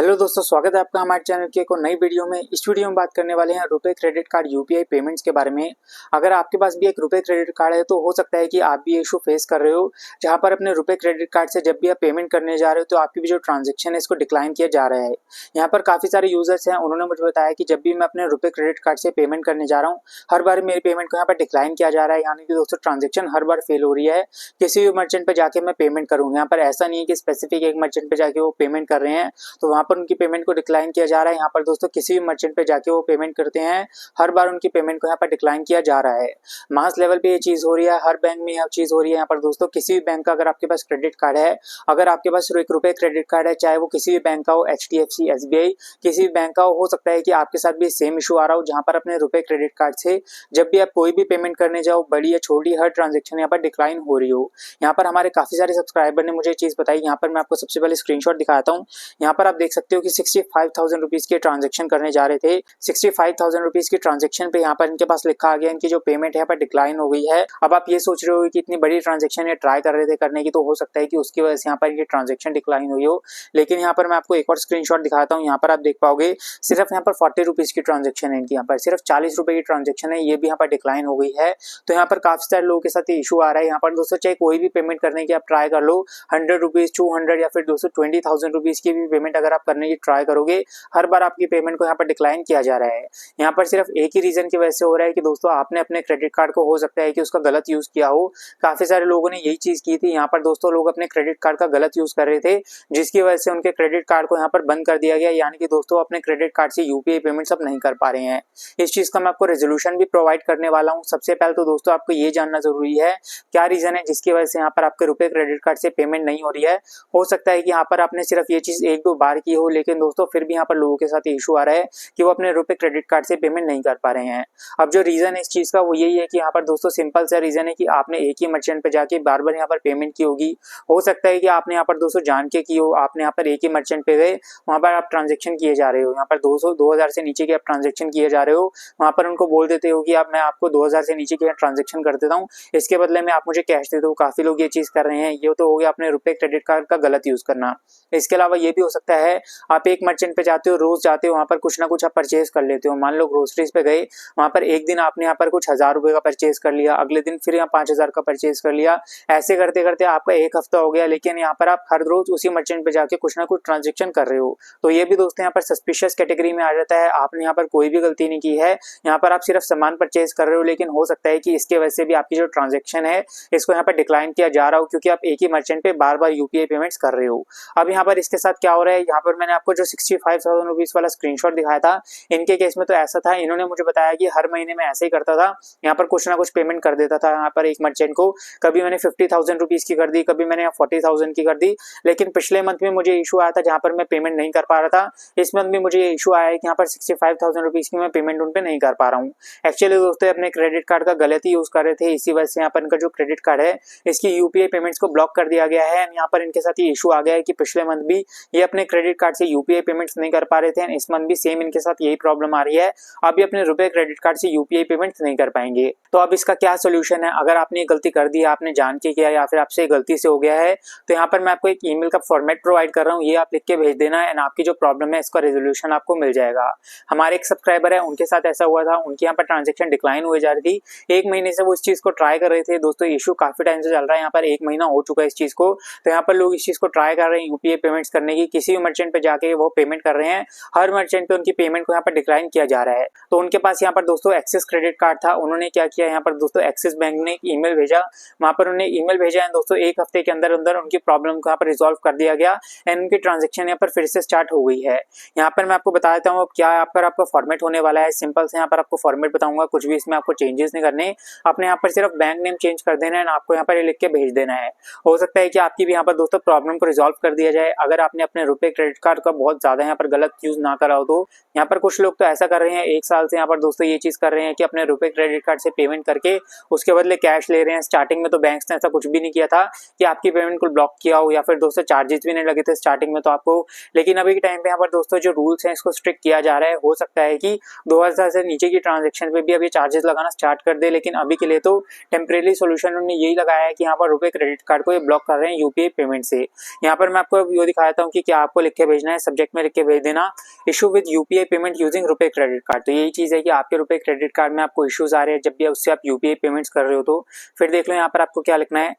Hello दोस्तों, स्वागत है आपका हमारे चैनल के एक और नई वीडियो में। इस वीडियो में बात करने वाले हैं रुपए क्रेडिट कार्ड यूपीआई पेमेंट्स के बारे में। अगर आपके पास भी एक रुपए क्रेडिट कार्ड है तो हो सकता है कि आप भी ये इशू फेस कर रहे हो, जहां पर अपने रुपए क्रेडिट कार्ड से जब भी आप पेमेंट करने जा रहे हो तो आपकी भी जो ट्रांजेक्शन है इसको डिक्लाइन किया जा रहा है। यहाँ पर काफ़ी सारे यूजर्स हैं, उन्होंने मुझे बताया कि जब भी मैं अपने रुपए क्रेडिट कार्ड से पेमेंट करने जा रहा हूँ, हर बार मेरी पेमेंट को यहाँ पर डिक्लाइन किया जा रहा है, यानी कि दोस्तों ट्रांजेक्शन हर बार फेल हो रही है। किसी भी मर्चेंट पर जाके मैं पेमेंट करूँ, यहाँ पर ऐसा नहीं है कि स्पेसिफिक एक मर्चेंट पर जाके वो पेमेंट कर रहे हैं तो वहाँ पर उनकी पेमेंट को डिक्लाइन किया जा रहा है। यहाँ पर दोस्तों किसी भी मर्चेंट पे जाके वो पेमेंट करते हैं, हर बार उनकी पेमेंट को यहाँ पर डिक्लाइन किया जा रहा है। मास लेवल पे ये चीज़ हो रही है, हर बैंक में यह चीज़ हो रही है। यहाँ पर दोस्तों किसी भी बैंक का अगर आपके पास क्रेडिट कार्ड है, अगर आपके पास एक रुपए क्रेडिट कार्ड है, चाहे वो किसी भी बैंक का हो, HDFC, SBI, किसी भी बैंक का हो सकता है कि आपके साथ भी सेम इशू आ रहा हो, जहाँ पर अपने रुपए क्रेडिट कार्ड से जब भी आप कोई भी पेमेंट करने जाओ, बड़ी या छोटी, हर ट्रांजेक्शन यहाँ पर डिक्लाइन हो रही हो। यहाँ पर हमारे काफ़ी सारे सब्सक्राइबर ने मुझे चीज़ बताई। यहाँ पर मैं आपको सबसे पहले स्क्रीनशॉट दिखाता हूँ। यहाँ पर आप देख सकते हो कि 65,000 रुपीज़ के ट्रांजेक्शन करने जा रहे थे। 65,000 रुपीज़ की ट्रांजेक्शन पे यहाँ पर इनके पास लिखा आ गया इनकी जो पेमेंट है यहाँ पर डिक्लाइन हो गई है। अब आप ये सोच रहे हो कि इतनी बड़ी ट्रांजेक्शन ये ट्राई कर रहे थे करने की, तो हो सकता है कि उसकी वजह से यहाँ पर ये ट्रांजेक्शन डिक्लाइन हुई हो। लेकिन यहाँ पर मैं आपको एक और स्क्रीनशॉट दिखाता हूँ। यहाँ पर आप देख पाओगे सिर्फ यहाँ पर 40 रुपीज़ की ट्रांजेक्शन है इनकी, यहाँ पर सिर्फ 40 रुपए की ट्रांजेक्शन है, ये भी यहाँ पर डिक्लाइन हो गई है। तो यहाँ पर काफी सारे लोगों के साथ ये इशू आ रहा है। यहाँ पर दोस्तों चाहे कोई भी पेमेंट करने की आप ट्राई कर लो, 100 रुपीज़, 200 या फिर 220,000 रुपीज़ की भी पेमेंट अगर आप करने की ट्राई करोगे, हर बार आपकी पेमेंट को यहाँ पर डिक्लाइन किया जा रहा है। यहाँ पर सिर्फ एक ही रीजन की वजह से हो रहा है कि दोस्तों आपने अपने क्रेडिट कार्ड को हो सकता है कि उसका गलत यूज किया हो। काफी सारे लोगों ने यही चीज की थी। यहाँ पर दोस्तों लोग अपने क्रेडिट कार्ड का गलत यूज कर रहे थे, जिसकी वजह से उनके क्रेडिट कार्ड को यहाँ पर बंद कर दिया गया, यानी कि दोस्तों अपने क्रेडिट कार्ड से यूपीआई पेमेंट्स अब नहीं कर पा रहे हैं। इस चीज का मैं आपको रेजोल्यूशन भी प्रोवाइड करने वाला हूँ। सबसे पहले तो दोस्तों आपको ये जानना जरूरी है क्या रीजन है जिसकी वजह से यहाँ पर आपके रुपए क्रेडिट कार्ड से पेमेंट नहीं हो रही है। हो सकता है कि यहाँ पर आपने सिर्फ ये चीज एक दो बार की हो, लेकिन दोस्तों फिर भी यहाँ पर लोगों के साथ इशू आ रहा है कि वो अपने रुपए क्रेडिट कार्ड से पेमेंट नहीं कर पा रहे हैं। अब जो रीजन है इस चीज का वो यही है कि यहाँ पर दोस्तों सिंपल सा रीजन है कि आपने एक ही मर्चेंट पे जाके बार बार यहाँ पर पेमेंट की होगी। हो सकता है कि आपने यहाँ पर दोस्तों जान के की हो, आपने यहाँ पर एक ही मर्चेंट पे गए, वहां पर आप ट्रांजेक्शन किए जा रहे हो, यहाँ पर 200-2000 से नीचे के आप ट्रांजेक्शन किए जा रहे हो, वहां पर उनको बोल देते हो कि अब मैं आपको 2000 से नीचे के ट्रांजेक्शन कर देता हूँ, इसके बदले में आप मुझे कैश दे दो। काफी लोग ये चीज कर रहे हैं। ये तो हो गया अपने रुपए क्रेडिट कार्ड का गलत यूज करना। इसके अलावा ये भी हो सकता है आप एक मर्चेंट पे जाते हो, रोज जाते हो, वहां पर कुछ ना कुछ आप परचेज कर लेते हो। मान लो ग्रोसरीज पे गए, वहां पर एक दिन आपने यहाँ पर कुछ 1000 रुपए का परचेज कर लिया, अगले दिन फिर यहाँ 5000 का परचेज कर लिया, ऐसे करते करते आपका एक हफ्ता हो गया, लेकिन यहाँ पर आप हर रोज उसी मर्चेंट पे जाके कुछ ना कुछ ट्रांजेक्शन कर रहे हो। तो ये भी दोस्तों यहाँ पर सस्पिशियस कैटेगरी में आ जाता है। आपने यहाँ पर कोई भी गलती नहीं की है, यहाँ पर आप सिर्फ सामान परचेज कर रहे हो, लेकिन हो सकता है कि इसके वजह से भी आपकी जो ट्रांजेक्शन है इसको यहाँ पर डिक्लाइन किया जा रहा हो, क्योंकि आप एक ही मर्चेंट पे बार बार यूपीआई पेमेंट्स कर रहे हो। अब यहाँ पर इसके साथ क्या हो रहा है, यहाँ पर मैंने आपको जो 65,000 रुपीज वाला स्क्रीनशॉट दिखाया था, इनके केस में तो ऐसा था, इन्होंने मुझे बताया कि हर महीने में ऐसे ही करता था, यहाँ पर कुछ ना कुछ पेमेंट कर देता था यहाँ पर एक मर्चेंट को। कभी मैंने 50,000 रुपीज की कर दी, कभी मैंने 40,000 की कर दी, लेकिन पिछले मंथ में मुझे इशू आया था जहाँ पर मैं पेमेंट नहीं कर पा रहा था। इस मंथ में मुझे इशू आया है कि यहाँ पर 65,000 रुपीज की मैं पेमेंट उन पे नहीं कर पा रहा हूँ। एक्चुअली दोस्तों अपने क्रेडिट कार्ड का गलत ही यूज कर रहे थे, इसी वजह से यहाँ पर इनका जो क्रेडिट कार्ड है इसकी यूपीआई पेमेंट्स को ब्लॉक कर दिया गया है। यहाँ पर इनके साथ ये इशू आ गया है कि पिछले मंथ भी ये अपने क्रेडिट कार्ड से यूपीआई पेमेंट्स नहीं कर पा रहे थे, इस मंथ भी सेम इनके साथ यही प्रॉब्लम आ रही है। अब ये अपने रुपए क्रेडिट कार्ड से यूपीआई पेमेंट्स नहीं कर पाएंगे। तो अब इसका क्या सोल्यूशन है? अगर आपने गलती कर दी है, आपने जान के किया या फिर आपसे गलती से हो गया है, तो यहाँ पर मैं आपको एक ईमेल का फॉर्मेट प्रोवाइड कर रहा हूँ, ये आप लिख के भेज देना एंड आपकी जो प्रॉब्लम है इसका रेजोल्यूशन आपको मिल जाएगा। हमारे एक सब्सक्राइबर है, उनके साथ ऐसा हुआ था, उनके यहाँ पर ट्रांजेक्शन डिक्लाइन हुए जा रही थी। एक महीने से वो इस चीज को ट्राई कर रहे थे। दोस्तों इशू काफी टाइम से चल रहा है, यहाँ पर एक महीना हो चुका है इस चीज को। तो यहाँ पर लोग इस चीज को ट्राई कर रहे हैं यूपीआई पेमेंट्स करने की, किसी भी मर्चेंट पे जाके वो पेमेंट कर रहे हैं, हर मर्चेंट पे उनकी पेमेंट को यहाँ पर डिक्लाइन किया जा रहा है। तो उनके पास यहाँ पर दोस्तों एक्सिस क्रेडिट कार्ड था, उन्होंने क्या किया, यहाँ पर दोस्तों एक्सिस बैंक ने एक ईमेल भेजा, वहां पर उन्होंने ईमेल भेजा है दोस्तों, एक हफ्ते के अंदर अंदर उनकी प्रॉब्लम को यहाँ पर रिजॉल्व कर दिया गया एंड उनकी ट्रांजेक्शन यहाँ पर फिर से स्टार्ट हो गई है। यहाँ पर मैं आपको बता देता हूँ क्या आपका फॉर्मेट होने वाला है। सिंपल से यहाँ पर आपको फॉर्मेट बताऊंगा, कुछ भी इसमें आपको चेंजेस नहीं करने, अपने यहाँ पर सिर्फ बैंक नेम चेंज कर देना है, आपको यहाँ पर ये लिख के भेज देना है। हो सकता है कि आपकी भी यहाँ पर दोस्तों प्रॉब्लम को रिजॉल्व कर दिया जाए। अगर आपने अपने रुपए क्रेडिट कार्ड का बहुत ज्यादा यहाँ पर गलत यूज ना करा हो, तो यहाँ पर कुछ लोग तो ऐसा कर रहे हैं, एक साल से यहाँ पर दोस्तों ये चीज कर रहे हैं कि अपने रुपए क्रेडिट कार्ड से पेमेंट करके उसके बदले कैश ले रहे हैं। स्टार्टिंग में तो बैंक्स ने ऐसा कुछ भी नहीं किया था कि आपकी पेमेंट को ब्लॉक किया हो, या फिर दोस्तों चार्जेस भी नहीं लगे थे स्टार्टिंग में तो आपको, लेकिन अभी के टाइम पे यहाँ पर दोस्तों जो रूल्स हैं इसको स्ट्रिक्ट किया जा रहा है। हो सकता है कि 2000 से नीचे की ट्रांजेक्शन पे भी अभी चार्जेस लगाना स्टार्ट कर दे, लेकिन अभी के लिए तो टेम्परेरी सोल्यूशन उन्होंने यही लगाया है कि यहाँ पर रुपए क्रेडिट कार्ड को ये ब्लॉक कर रहे हैं यूपीआई पेमेंट से। यहाँ पर मैं आपको ये दिखाता हूँ कि क्या आपको लिख के भेजना है, सब्जेक्ट में लिख के भेज देना issue with UPI payment using रुपए क्रेडिट कार्ड। तो यही चीज़ है कि आपके रुपए क्रेडिट कार्ड में आपको इश्यूज आ रहे हैं जब भी उससे आप यूपीआई पेमेंट्स कर रहे हो। तो फिर देख लो यहाँ पर आपको क्या लिखना है,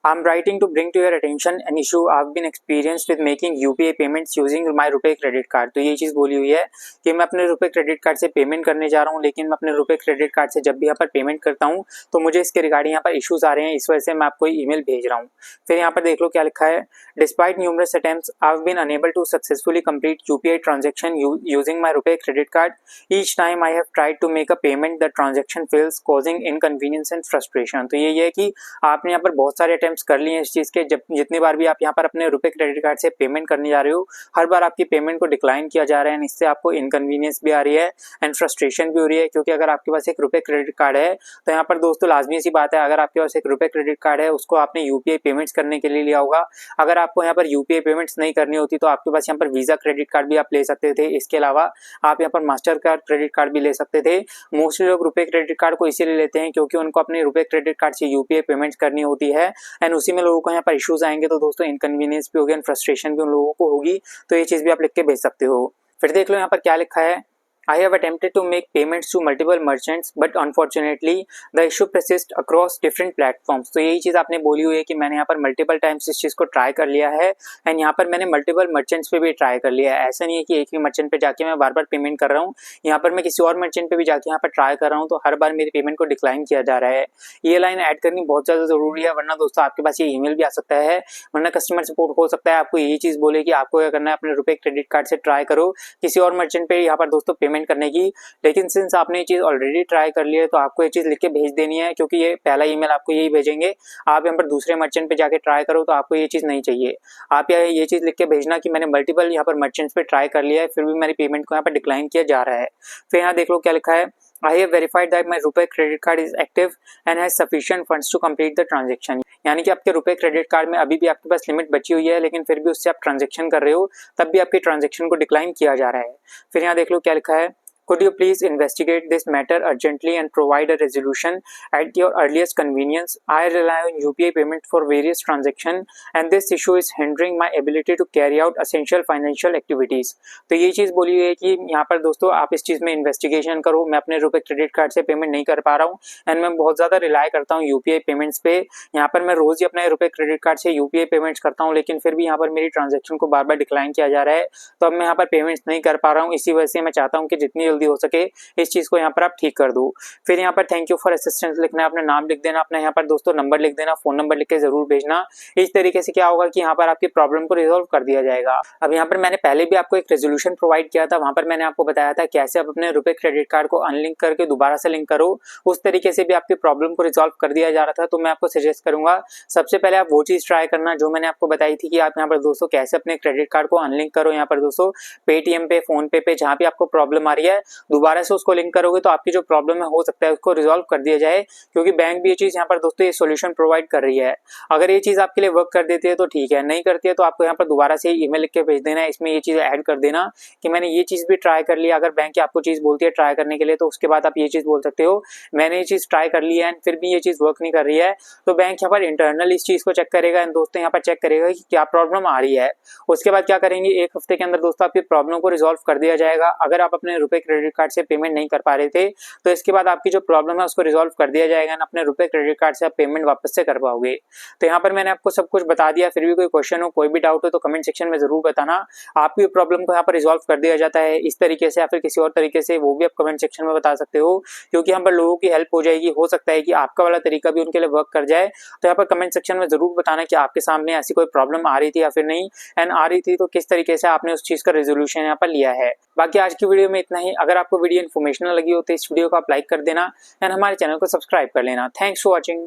I'm writing to bring to your attention an issue I've been experienced with making UPI payments using my रुपए क्रेडिट कार्ड। तो ये चीज़ बोली हुई है कि मैं अपने रुपए क्रेडिट कार्ड से पेमेंट करने जा रहा हूँ, लेकिन मैं अपने रुपए क्रेडिट कार्ड से जब भी यहाँ पर पेमेंट करता हूँ तो मुझे इसके रिगार्डिंग यहाँ पर इश्यूज आ रहे हैं, इस वजह से मैं आपको ईमेल भेज रहा हूँ। फिर यहाँ पर देख लो क्या लिखा है, despite numerous attempts I've been unable to successfully complete UPI transaction using my रुपए credit card. Each time I have tried to make a payment the transaction fails causing inconvenience and frustration। तो ये है कि आपने यहाँ पर बहुत सारे कर लिए इस चीज़ के, जब जितनी बार भी आप यहाँ पर अपने रुपए क्रेडिट कार्ड से पेमेंट करने जा रहे हो हर बार आपकी पेमेंट को डिक्लाइन किया जा रहा है, इससे आपको इनकन्वीनियंस भी आ रही है एंड फ्रस्ट्रेशन भी हो रही है। क्योंकि अगर आपके पास एक रुपए क्रेडिट कार्ड है तो यहाँ पर दोस्तों लाजमी सी बात है, अगर आपके पास एक रुपए क्रेडिट कार्ड है उसको आपने यूपीआई पेमेंट्स करने के लिए लिया होगा। अगर आपको यहाँ पर यूपीआई पेमेंट्स नहीं करनी होती तो आपके पास यहाँ पर वीज़ा क्रेडिट कार्ड भी आप ले सकते थे, इसके अलावा आप यहाँ पर मास्टर कार्ड क्रेडिट कार्ड भी ले सकते थे। मोस्टली लोग रुपए क्रेडिट कार्ड को इसीलिए लेते हैं क्योंकि उनको अपने रुपए क्रेडिट कार्ड से यूपीआई पेमेंट्स करनी होती है एंड उसी में लोगों को यहाँ पर इश्यूज आएंगे तो दोस्तों इनकन्वीनियंस भी होगी एंड फ्रस्ट्रेशन भी उन लोगों को होगी। तो ये चीज़ भी आप लिख के भेज सकते हो। फिर देख लो यहाँ पर क्या लिखा है, I have attempted to make payments to multiple merchants but unfortunately the issue persists across different platforms। तो यही चीज़ आपने बोली हुई है कि मैंने यहाँ पर मल्टीपल टाइम्स इस चीज़ को ट्राई कर लिया है एंड यहाँ पर मैंने मल्टीपल मर्चेंट्स पे भी ट्राई कर लिया है। ऐसा नहीं है कि एक ही मर्चेंट पे जाके मैं बार बार पेमेंट कर रहा हूँ, यहाँ पर मैं किसी और मर्चेंट पे भी जाके यहाँ पर ट्राई कर रहा हूँ तो हर बार मेरी पेमेंट को डिक्लाइन किया जा रहा है। ये लाइन ऐड करनी बहुत ज़्यादा ज़रूरी है, वरना दोस्तों आपके पास ये ईमेल भी आ सकता है, वरना कस्टमर सपोर्ट हो सकता है आपको यही चीज़ बोले कि आपको क्या करना है, अपने रुपए क्रेडिट कार्ड से ट्राई करो किसी और मर्चेंट पे यहाँ पर दोस्तों पेमेंट करने की। लेकिन सिंस आपने ये चीज़ ऑलरेडी ट्राई कर ली है तो आपको ये चीज़ लिख के भेज देनी है, क्योंकि ये पहला ईमेल आपको यही भेजेंगे। आप यहाँ पर दूसरे मर्चेंट पे जाके ट्राई करो तो आपको ये चीज़ नहीं चाहिए। आप ये चीज़ लिख के भेजना कि मैंने मल्टीपल यहाँ पर मर्चेंट्स पे ट्राई कर लिया है फिर भी मेरी पेमेंट को यहाँ पर डिक्लाइन किया जा रहा है। फिर यहाँ देख लो क्या लिखा है, I have verified that my रुपए credit card is active and has sufficient funds to complete the transaction। यानी कि आपके रुपए क्रेडिट कार्ड में अभी भी आपके पास लिमिट बची हुई है लेकिन फिर भी उससे आप ट्रांजेक्शन कर रहे हो तब भी आपके ट्रांजेक्शन को डिक्लाइन किया जा रहा है। फिर यहाँ देख लो क्या लिखा है, Could you please investigate this matter urgently and provide a resolution at your earliest convenience? I rely on UPI payment for various transactions and this issue is hindering my ability to carry out essential financial activities। तो ये चीज़ बोली हुई है कि यहाँ पर दोस्तों आप इस चीज़ में इन्वेस्टिगेशन करो। मैं अपने रुपए क्रेडिट कार्ड से पेमेंट नहीं कर पा रहा हूँ एंड मैं बहुत ज़्यादा रिलाई करता हूँ यूपीआई पेमेंट्स पे। यहाँ पर मैं रोज़ ही अपने रुपए क्रेडिट कार्ड से यूपीआई पेमेंट्स करता हूँ लेकिन फिर भी यहाँ पर मेरी ट्रांजेक्शन को बार बार डिक्लाइन किया जा रहा है, तो अब मैं यहाँ पर पेमेंट्स नहीं कर पा रहा हूँ। इसी वजह से मैं चाहता हूँ कि जितनी जल्दी हो सके इस चीज को यहाँ पर आप ठीक कर दो। फिर यहाँ पर थैंक यू फॉर असिस्टेंस लिखना है, अपना नाम लिख देना, अपना यहाँ पर दोस्तों नंबर लिख देना, फोन नंबर लिख के जरूर भेजना। इस तरीके से क्या होगा कि यहाँ पर आपकी प्रॉब्लम को रिजॉल्व कर दिया जाएगा। अब यहाँ पर मैंने पहले भी आपको एक रेजोल्यूशन प्रोवाइड किया था, वहां पर मैंने आपको बताया था कैसे आप अपने रुपए क्रेडिट कार्ड को अनलिंक करके दोबारा से लिंक करो, उस तरीके से भी आपकी प्रॉब्लम को रिजॉल्व कर दिया जा रहा था। तो मैं आपको सजेस्ट करूंगा सबसे पहले आप वो चीज ट्राई करना जो मैंने आपको बताई थी कि आप यहाँ पर दोस्तों कैसे अपने क्रेडिट कार्ड को अनलिंक करो। यहाँ पर दोस्तों पेटीएम पे, फोन पे जहाँ भी आपको प्रॉब्लम आ रही है दोबारा से उसको लिंक करोगे तो आपकी जो प्रॉब्लम है हो सकता है उसको रिजॉल्व कर दिया जाए, क्योंकि बैंक भी ये चीज यहाँ पर दोस्तों ये सॉल्यूशन प्रोवाइड कर रही है। अगर ये चीज आपके लिए वर्क कर देती है तो ठीक है, नहीं करती है तो आपको यहाँ पर दोबारा से ईमेल लिख के भेज देना है, इसमें ये चीज ऐड कर देना कि मैंने ये चीज भी ट्राई कर लिया। अगर बैंक आपको चीज बोलती है ट्राई करने के लिए तो उसके बाद आप ये चीज बोल सकते हो मैंने ये चीज ट्राई कर ली है एंड फिर भी ये चीज वर्क नहीं कर रही है। तो बैंक यहाँ पर इंटरनल इस चीज को चेक करेगा एंड दोस्तों यहाँ पर चेक करेगा कि क्या प्रॉब्लम आ रही है। उसके बाद क्या करेंगे, एक हफ्ते के अंदर दोस्तों आपकी प्रॉब्लम को रिजॉल्व कर दिया जाएगा। अगर आप अपने रुपए क्रेडिट कार्ड से पेमेंट नहीं कर पा रहे थे तो इसके बाद आपकी जो प्रॉब्लम है उसको रिजॉल्व कर दिया जाएगा एंड अपने रुपए क्रेडिट कार्ड से आप पेमेंट वापस से कर पाओगे। तो यहाँ पर मैंने आपको सब कुछ बता दिया, फिर भी कोई क्वेश्चन हो, कोई भी डाउट हो तो कमेंट सेक्शन में जरूर बताना। आपकी प्रॉब्लम को यहाँ पर रिजॉल्व कर दिया जाता है इस तरीके से या फिर किसी और तरीके से, वो भी आप कमेंट सेक्शन में बता सकते हो, क्योंकि यहाँ पर लोगों की हेल्प हो जाएगी। हो सकता है कि आपका वाला तरीका भी उनके लिए वर्क कर जाए। तो यहाँ पर कमेंट सेक्शन में जरूर बताना कि आपके सामने ऐसी कोई प्रॉब्लम आ रही थी या फिर नहीं, एंड आ रही थी तो किस तरीके से आपने उस चीज का रेजोल्यूशन यहाँ पर लिया है। बाकी आज की वीडियो में इतना ही। अगर आपको वीडियो इन्फॉर्मेशनल लगी हो तो इस वीडियो को आप लाइक कर देना एंड हमारे चैनल को सब्सक्राइब कर लेना। Thanks for watching.